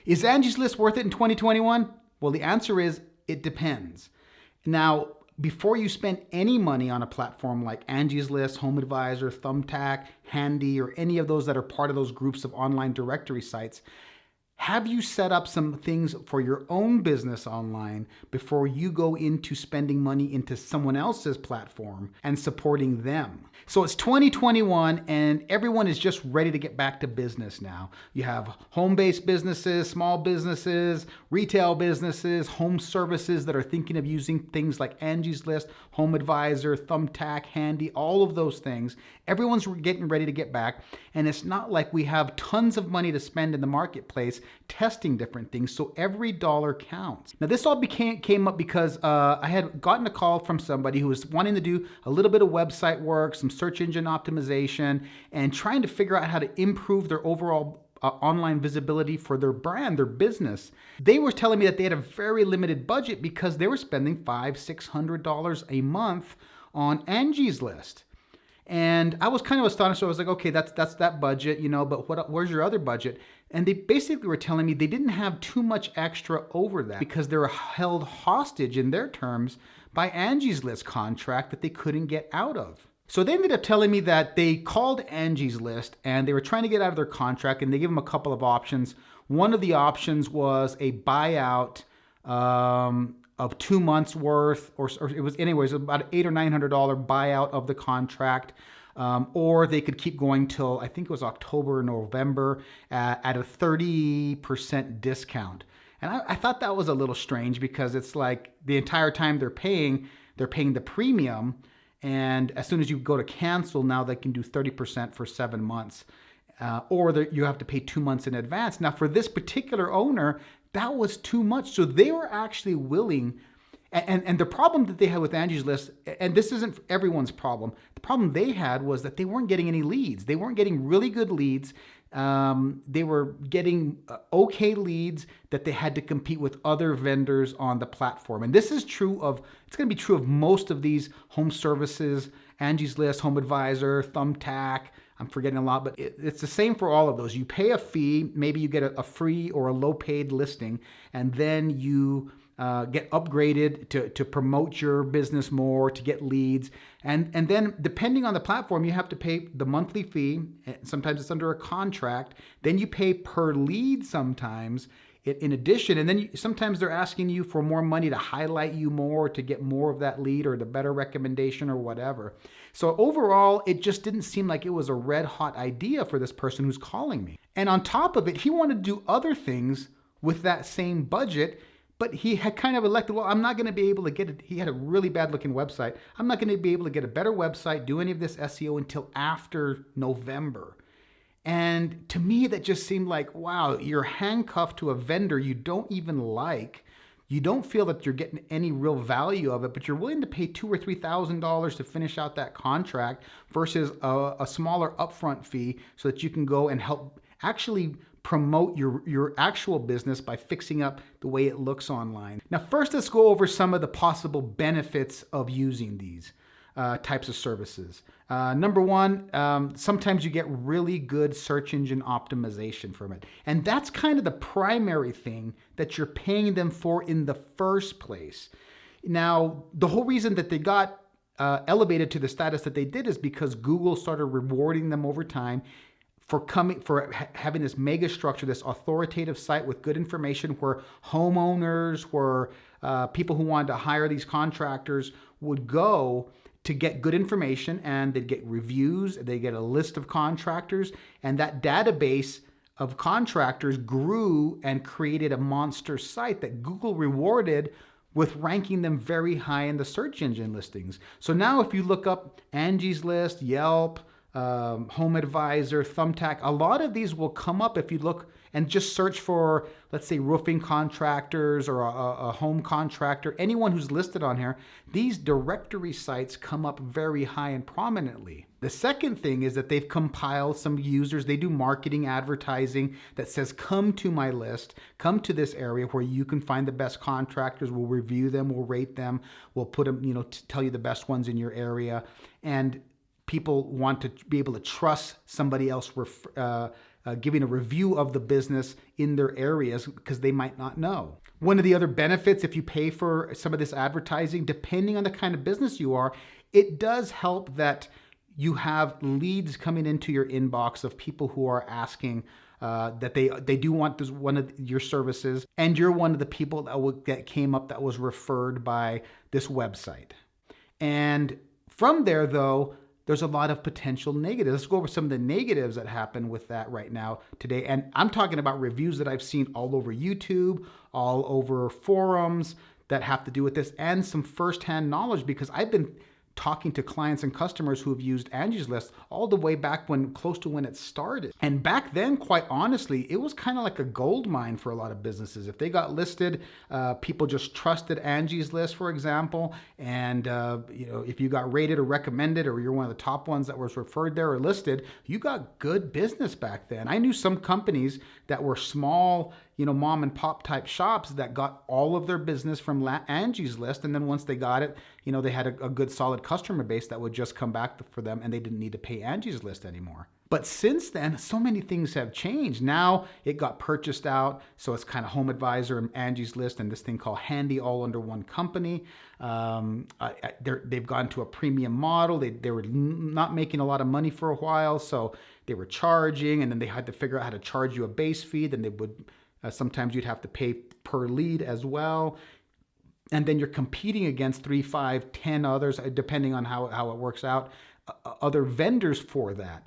Is Angie's List worth it in 2021? Well, the answer is it depends. Now, before you spend any money on a platform like Angie's List, Home Advisor, Thumbtack, Handy, or any of those that are part of those groups of online directory sites, have you set up some things for your own business online before you go into spending money into someone else's platform and supporting them? So it's 2021 and everyone is just ready to get back to business now. You have home-based businesses, small businesses, retail businesses, home services that are thinking of using things like Angie's List, Home Advisor, Thumbtack, Handy, all of those things. Everyone's getting ready to get back, and it's not like we have tons of money to spend in the marketplace testing different things, so every dollar counts. Now this all came up because I had gotten a call from somebody who was wanting to do a little bit of website work, some search engine optimization, and trying to figure out how to improve their overall online visibility for their brand, their business. They were telling me that they had a very limited budget because they were spending $500-600 a month on Angie's List. And I was kind of astonished. So I was like, okay, that's that budget, but where's your other budget? And they basically were telling me they didn't have too much extra over that because they were held hostage in their terms by Angie's List contract that they couldn't get out of. So they ended up telling me that they called Angie's List and they were trying to get out of their contract, and they gave them a couple of options. One of the options was a buyout of 2 months worth, or it was anyways about $800 or $900 buyout of the contract, or they could keep going till I think it was October or November at a 30% discount. And I thought that was a little strange because it's like the entire time they're paying the premium, and as soon as you go to cancel, now they can do 30% for 7 months, or you have to pay 2 months in advance. Now for this particular owner, that was too much. So they were actually willing, and the problem that they had with Angie's List, and this isn't everyone's problem, the problem they had was that they weren't getting any leads. They weren't getting really good leads. They were getting okay leads that they had to compete with other vendors on the platform. And this is it's going to be true of most of these home services, Angie's List, Home Advisor, Thumbtack. I'm forgetting a lot, but it's the same for all of those. You pay a fee, maybe you get a free or a low paid listing, and then you get upgraded to promote your business more, to get leads. And then depending on the platform, you have to pay the monthly fee. Sometimes it's under a contract. Then you pay per lead sometimes in addition. And then sometimes they're asking you for more money to highlight you more, to get more of that lead or the better recommendation or whatever. So overall, it just didn't seem like it was a red hot idea for this person who's calling me. And on top of it, he wanted to do other things with that same budget, but he had kind of elected, well, I'm not going to be able to get it. He had a really bad looking website. I'm not going to be able to get a better website, do any of this SEO until after November. And to me, that just seemed like, wow, you're handcuffed to a vendor you don't even like. You don't feel that you're getting any real value of it, but you're willing to pay $2,000 or $3,000 to finish out that contract versus a smaller upfront fee so that you can go and help actually promote your actual business by fixing up the way it looks online. Now, first, let's go over some of the possible benefits of using these types of services. Number one, sometimes you get really good search engine optimization from it. And that's kind of the primary thing that you're paying them for in the first place. Now, the whole reason that they got elevated to the status that they did is because Google started rewarding them over time for having this mega structure, this authoritative site with good information where homeowners, where people who wanted to hire these contractors would go to get good information, and they'd get reviews, they get a list of contractors, and that database of contractors grew and created a monster site that Google rewarded with ranking them very high in the search engine listings. So now if you look up Angie's List, Yelp, Home Advisor, Thumbtack, a lot of these will come up if you look and just search for, let's say, roofing contractors or a home contractor, anyone who's listed on here. These directory sites come up very high and prominently. The second thing is that they've compiled some users. They do marketing advertising that says, come to my list, come to this area where you can find the best contractors. We'll review them, we'll rate them, we'll put them, tell you the best ones in your area. And people want to be able to trust somebody else giving a review of the business in their areas because they might not know. One of the other benefits, if you pay for some of this advertising, depending on the kind of business you are, it does help that you have leads coming into your inbox of people who are asking that they do want this, one of your services, and you're one of the people that came up that was referred by this website. And from there, though, there's a lot of potential negatives. Let's go over some of the negatives that happen with that right now today. And I'm talking about reviews that I've seen all over YouTube, all over forums that have to do with this, and some firsthand knowledge because I've been talking to clients and customers who have used Angies List all the way back close to when it started. And back then, quite honestly, it was kind of like a gold mine for a lot of businesses. If they got listed, people just trusted Angies List, for example. And if you got rated or recommended, or you're one of the top ones that was referred there or listed, you got good business back then. I knew some companies that were small, mom and pop type shops that got all of their business from Angies List. And then once they got it, they had a good solid customer base that would just come back for them and they didn't need to pay Angies List anymore. But since then, so many things have changed. Now it got purchased out. So it's kind of Home Advisor and Angie's List and this thing called Handy all under one company. They've gone to a premium model. They were not making a lot of money for a while. So they were charging, and then they had to figure out how to charge you a base fee. Then they would, sometimes you'd have to pay per lead as well. And then you're competing against 3, 5, 10 others, depending on how it works out, other vendors for that.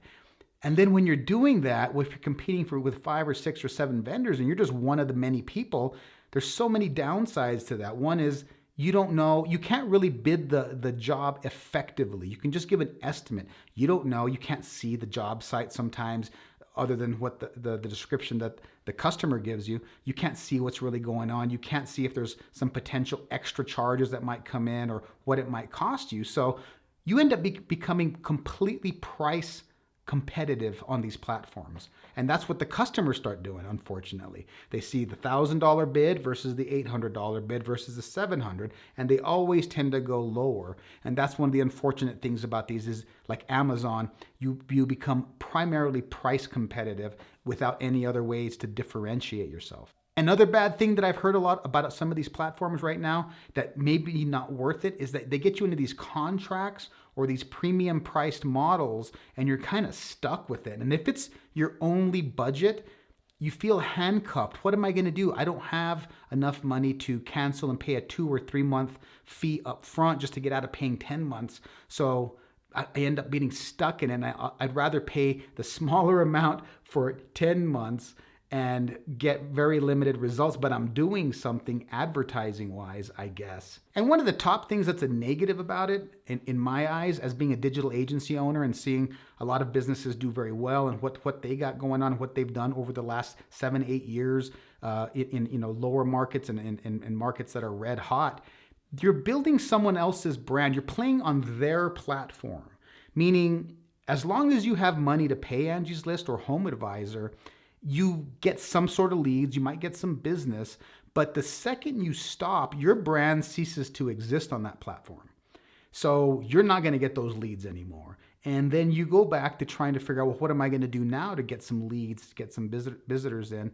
And then when you're doing that, if you're competing with 5 or 6 or 7 vendors and you're just one of the many people, there's so many downsides to that. One is you don't know, you can't really bid the job effectively. You can just give an estimate. You don't know, you can't see the job site sometimes other than what the description that the customer gives you. You can't see what's really going on. You can't see if there's some potential extra charges that might come in or what it might cost you. So you end up becoming completely price competitive on these platforms. And that's what the customers start doing, unfortunately. They see the $1,000 bid versus the $800 bid versus the $700, and they always tend to go lower. And that's one of the unfortunate things about these is, like Amazon, you become primarily price competitive without any other ways to differentiate yourself. Another bad thing that I've heard a lot about some of these platforms right now that may be not worth it is that they get you into these contracts or these premium priced models and you're kind of stuck with it. And if it's your only budget, you feel handcuffed. What am I going to do? I don't have enough money to cancel and pay a 2 or 3 month fee up front just to get out of paying 10 months. So I end up being stuck in it. And I'd rather pay the smaller amount for 10 months and get very limited results, but I'm doing something advertising-wise, I guess. And one of the top things that's a negative about it, in my eyes, as being a digital agency owner and seeing a lot of businesses do very well and what they got going on, what they've done over the last 7, 8 years in lower markets and markets that are red hot, you're building someone else's brand. You're playing on their platform, meaning as long as you have money to pay Angie's List or Home Advisor, you get some sort of leads, you might get some business, but the second you stop, your brand ceases to exist on that platform. So you're not going to get those leads anymore. And then you go back to trying to figure out, well, what am I going to do now to get some leads, to get some visitors in?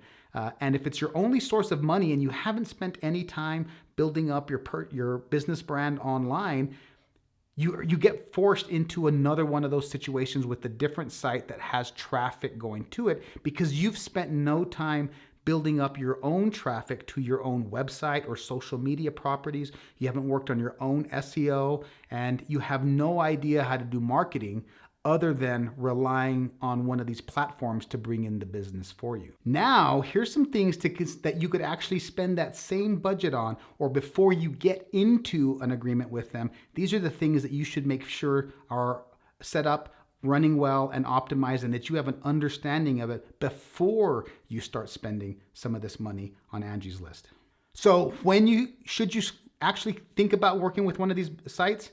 And if it's your only source of money and you haven't spent any time building up your business brand online, you get forced into another one of those situations with a different site that has traffic going to it because you've spent no time building up your own traffic to your own website or social media properties. You haven't worked on your own SEO, and you have no idea how to do marketing other than relying on one of these platforms to bring in the business for you. Now, here's some things that you could actually spend that same budget on, or before you get into an agreement with them. These are the things that you should make sure are set up, running well, and optimized, and that you have an understanding of it before you start spending some of this money on Angie's List. So should you actually think about working with one of these sites?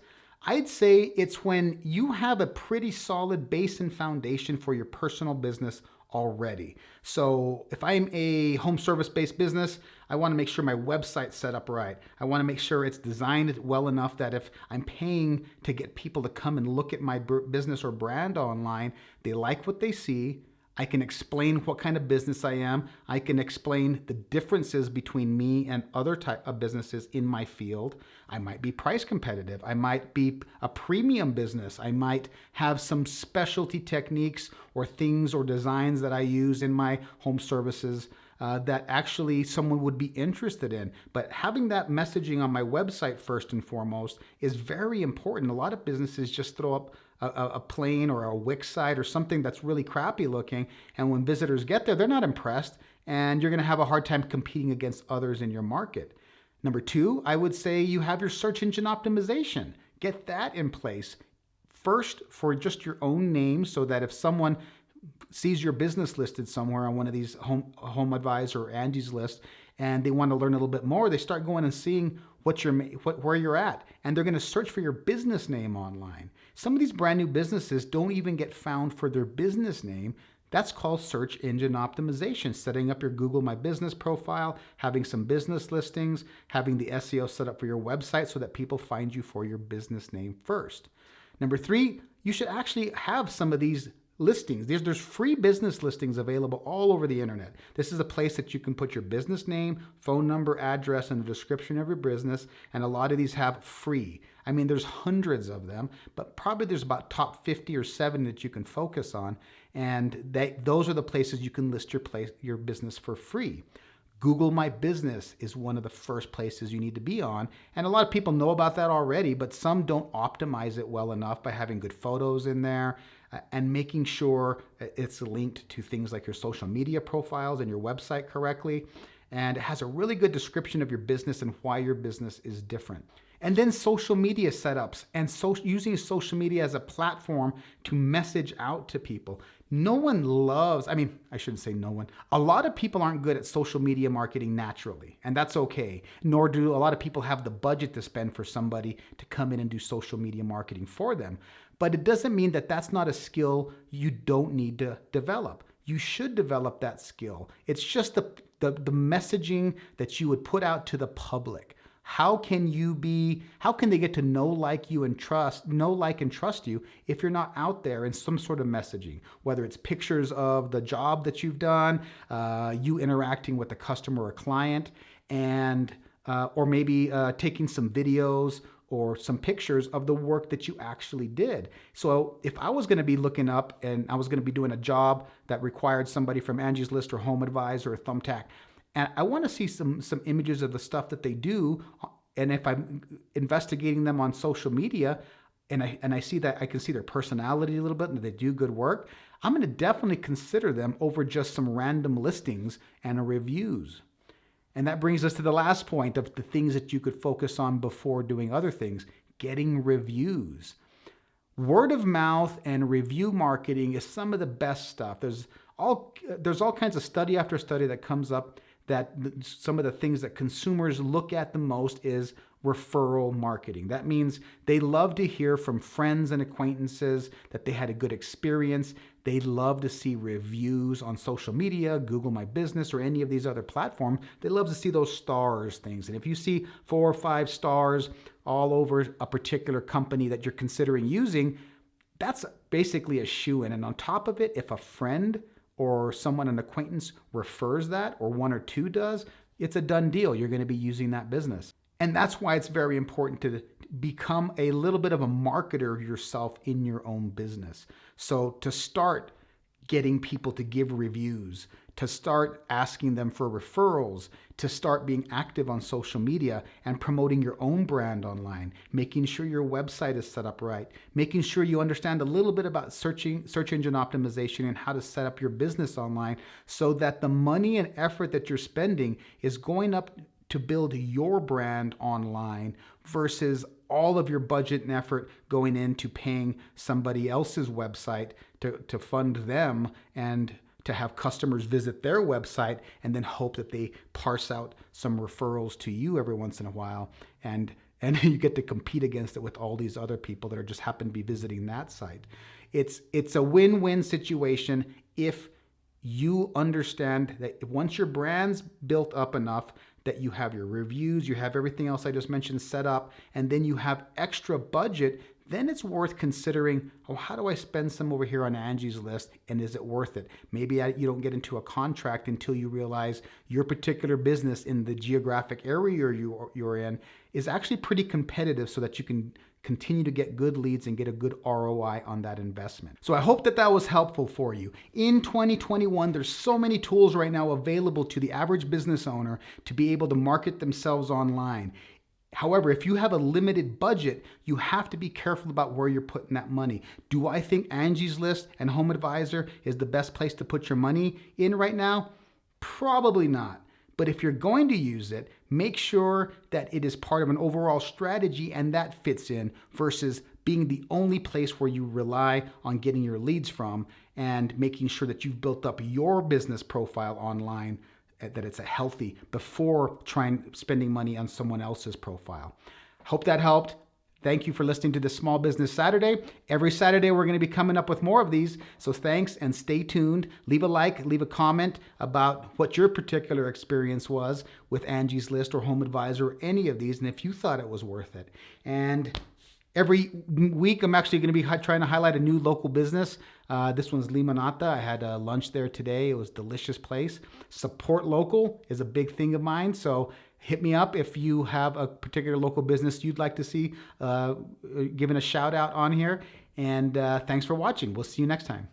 I'd say it's when you have a pretty solid base and foundation for your personal business already. So if I'm a home service-based business, I want to make sure my website's set up right. I want to make sure it's designed well enough that if I'm paying to get people to come and look at my business or brand online, they like what they see. I can explain what kind of business I am. I can explain the differences between me and other type of businesses in my field. I might be price competitive. I might be a premium business. I might have some specialty techniques or things or designs that I use in my home services that actually someone would be interested in. But having that messaging on my website first and foremost is very important. A lot of businesses just throw up a plain or a Wix site or something that's really crappy looking, and when visitors get there, they're not impressed, and you're going to have a hard time competing against others in your market. Number two, I would say you have your search engine optimization. Get that in place first for just your own name, so that if someone sees your business listed somewhere on one of these home advisor or Angie's List, and they want to learn a little bit more, they start going and seeing where you're at, and they're going to search for your business name online. Some of these brand new businesses don't even get found for their business name. That's called search engine optimization, setting up your Google My Business profile, having some business listings, having the SEO set up for your website so that people find you for your business name first. Number three, you should actually have some of these listings. There's free business listings available all over the internet. This is a place that you can put your business name, phone number, address, and the description of your business, and a lot of these have free. I mean, there's hundreds of them, but probably there's about top 50 or 7 that you can focus on, and those are the places you can list your business for free. Google My Business is one of the first places you need to be on. And a lot of people know about that already, but some don't optimize it well enough by having good photos in there and making sure it's linked to things like your social media profiles and your website correctly. And it has a really good description of your business and why your business is different. And then social media setups and using social media as a platform to message out to people. No one loves, I shouldn't say no one. A lot of people aren't good at social media marketing naturally, and that's okay. Nor do a lot of people have the budget to spend for somebody to come in and do social media marketing for them. But it doesn't mean that that's not a skill you don't need to develop. You should develop that skill. It's just the messaging that you would put out to the public. How can they get to know, like and trust you if you're not out there in some sort of messaging, whether it's pictures of the job that you've done, you interacting with a customer or client, and or maybe taking some videos or some pictures of the work that you actually did. So if I was going to be looking up and I was going to be doing a job that required somebody from Angies List or Home Advisor or Thumbtack, and I want to see some images of the stuff that they do, and if I'm investigating them on social media, and I see that I can see their personality a little bit and they do good work, I'm going to definitely consider them over just some random listings and reviews. And that brings us to the last point of the things that you could focus on before doing other things: getting reviews. Word of mouth and review marketing is some of the best stuff. There's all kinds of study after study that comes up that some of the things that consumers look at the most is referral marketing. That means they love to hear from friends and acquaintances that they had a good experience. They love to see reviews on social media, Google My Business, or any of these other platforms. They love to see those stars things. And if you see 4 or 5 stars all over a particular company that you're considering using, that's basically a shoo-in. And on top of it, if a friend or someone, an acquaintance, refers that, or 1 or 2 does, it's a done deal. You're going to be using that business. And that's why it's very important to become a little bit of a marketer yourself in your own business. So to start getting people to give reviews, to start asking them for referrals, to start being active on social media and promoting your own brand online, making sure your website is set up right, making sure you understand a little bit about search engine optimization and how to set up your business online so that the money and effort that you're spending is going up to build your brand online versus all of your budget and effort going into paying somebody else's website to fund them and to have customers visit their website and then hope that they parse out some referrals to you every once in a while. And you get to compete against it with all these other people that are just happen to be visiting that site. It's a win-win situation if you understand that once your brand's built up enough that you have your reviews, you have everything else I just mentioned set up, and then you have extra budget then it's worth considering, oh, how do I spend some over here on Angie's List, and is it worth it? Maybe you don't get into a contract until you realize your particular business in the geographic area you're in is actually pretty competitive, so that you can continue to get good leads and get a good ROI on that investment. So I hope that was helpful for you. In 2021, there's so many tools right now available to the average business owner to be able to market themselves online. However, if you have a limited budget, you have to be careful about where you're putting that money. Do I think Angie's List and Home Advisor is the best place to put your money in right now? Probably not. But if you're going to use it, make sure that it is part of an overall strategy and that fits in, versus being the only place where you rely on getting your leads from, and making sure that you've built up your business profile online, that it's a healthy, before spending money on someone else's profile. Hope that helped. Thank you for listening to this Small Business Saturday. Every Saturday, we're going to be coming up with more of these. So thanks, and stay tuned. Leave a like, leave a comment about what your particular experience was with Angie's List or Home Advisor or any of these, and if you thought it was worth it. And every week, I'm actually going to be trying to highlight a new local business. This one's Limonata. I had lunch there today. It was a delicious place. Support local is a big thing of mine. So hit me up if you have a particular local business you'd like to see given a shout out on here. And thanks for watching. We'll see you next time.